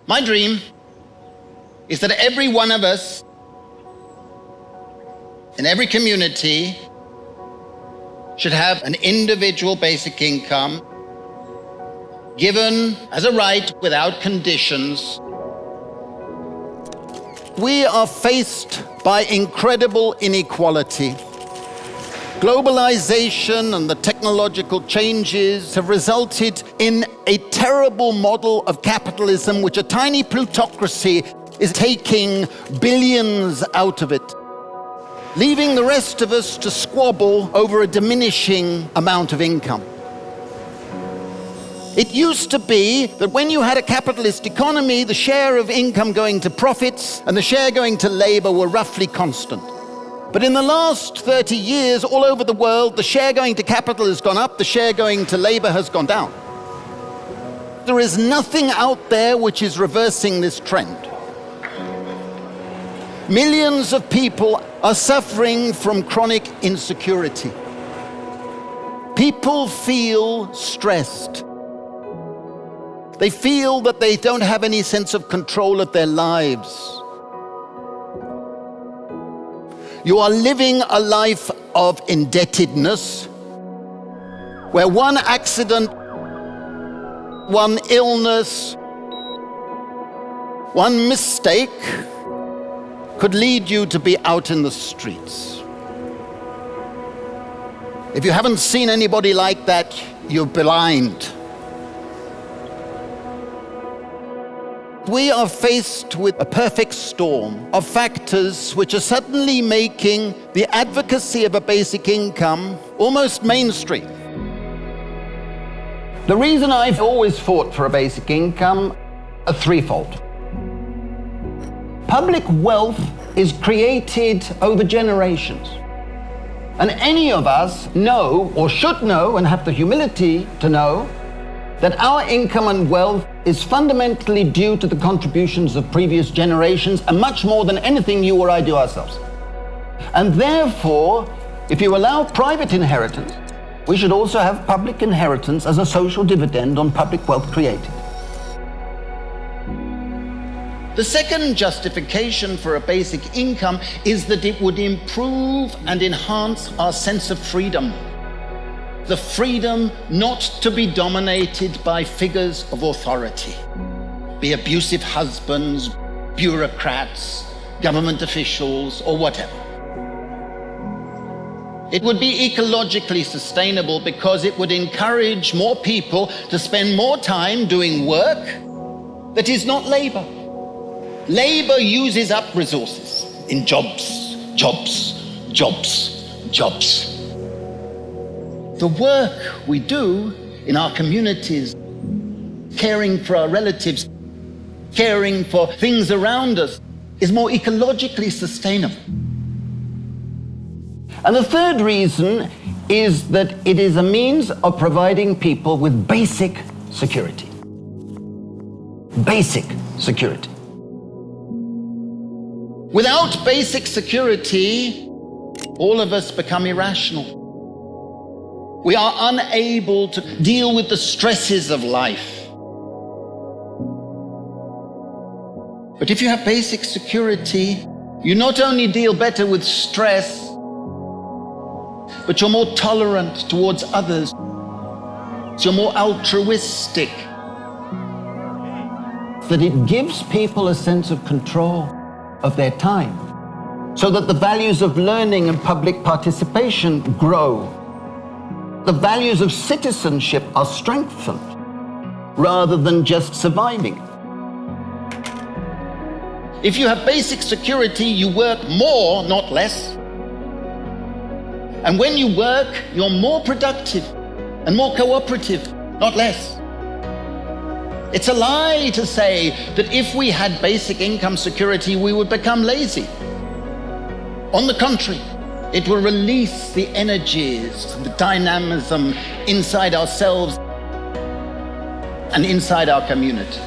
My dream is that every one of us in every community should have an individual basic income given as a right without conditions. We are faced by incredible inequality. Globalization and the technological changes have resulted in a terrible model of capitalism, which a tiny plutocracy is taking billions out of it, leaving the rest of us to squabble over a diminishing amount of income. It used to be that when you had a capitalist economy, the share of income going to profits and the share going to labor were roughly constant. But in the last 30 years, all over the world, the share going to capital has gone up, the share going to labor has gone down. There is nothing out there which is reversing this trend. Millions of people are suffering from chronic insecurity. People feel stressed. They feel that they don't have any sense of control of their lives. You are living a life of indebtedness, where one accident, one illness, one mistake could lead you to be out in the streets. If you haven't seen anybody like that, you're blind. We are faced with a perfect storm of factors which are suddenly making the advocacy of a basic income almost mainstream. The reason I've always fought for a basic income are threefold. Public wealth is created over generations. And any of us know, or should know, and have the humility to know, that our income and wealth is fundamentally due to the contributions of previous generations, and much more than anything you or I do ourselves. And therefore, if you allow private inheritance, we should also have public inheritance as a social dividend on public wealth created. The second justification for a basic income is that it would improve and enhance our sense of freedom. The freedom not to be dominated by figures of authority, be abusive husbands, bureaucrats, government officials, or whatever. It would be ecologically sustainable because it would encourage more people to spend more time doing work that is not labor. Labor uses up resources in jobs, jobs, jobs, jobs. The work we do in our communities, caring for our relatives, caring for things around us, is more ecologically sustainable. And the third reason is that it is a means of providing people with basic security. Basic security. Without basic security, all of us become irrational. We are unable to deal with the stresses of life. But if you have basic security, you not only deal better with stress, but you're more tolerant towards others. So you're more altruistic. That it gives people a sense of control of their time, so that the values of learning and public participation grow. The values of citizenship are strengthened rather than just surviving. If you have basic security, you work more, not less. And when you work, you're more productive and more cooperative, not less. It's a lie to say that if we had basic income security, we would become lazy. On the contrary, it will release the energies, the dynamism inside ourselves and inside our community.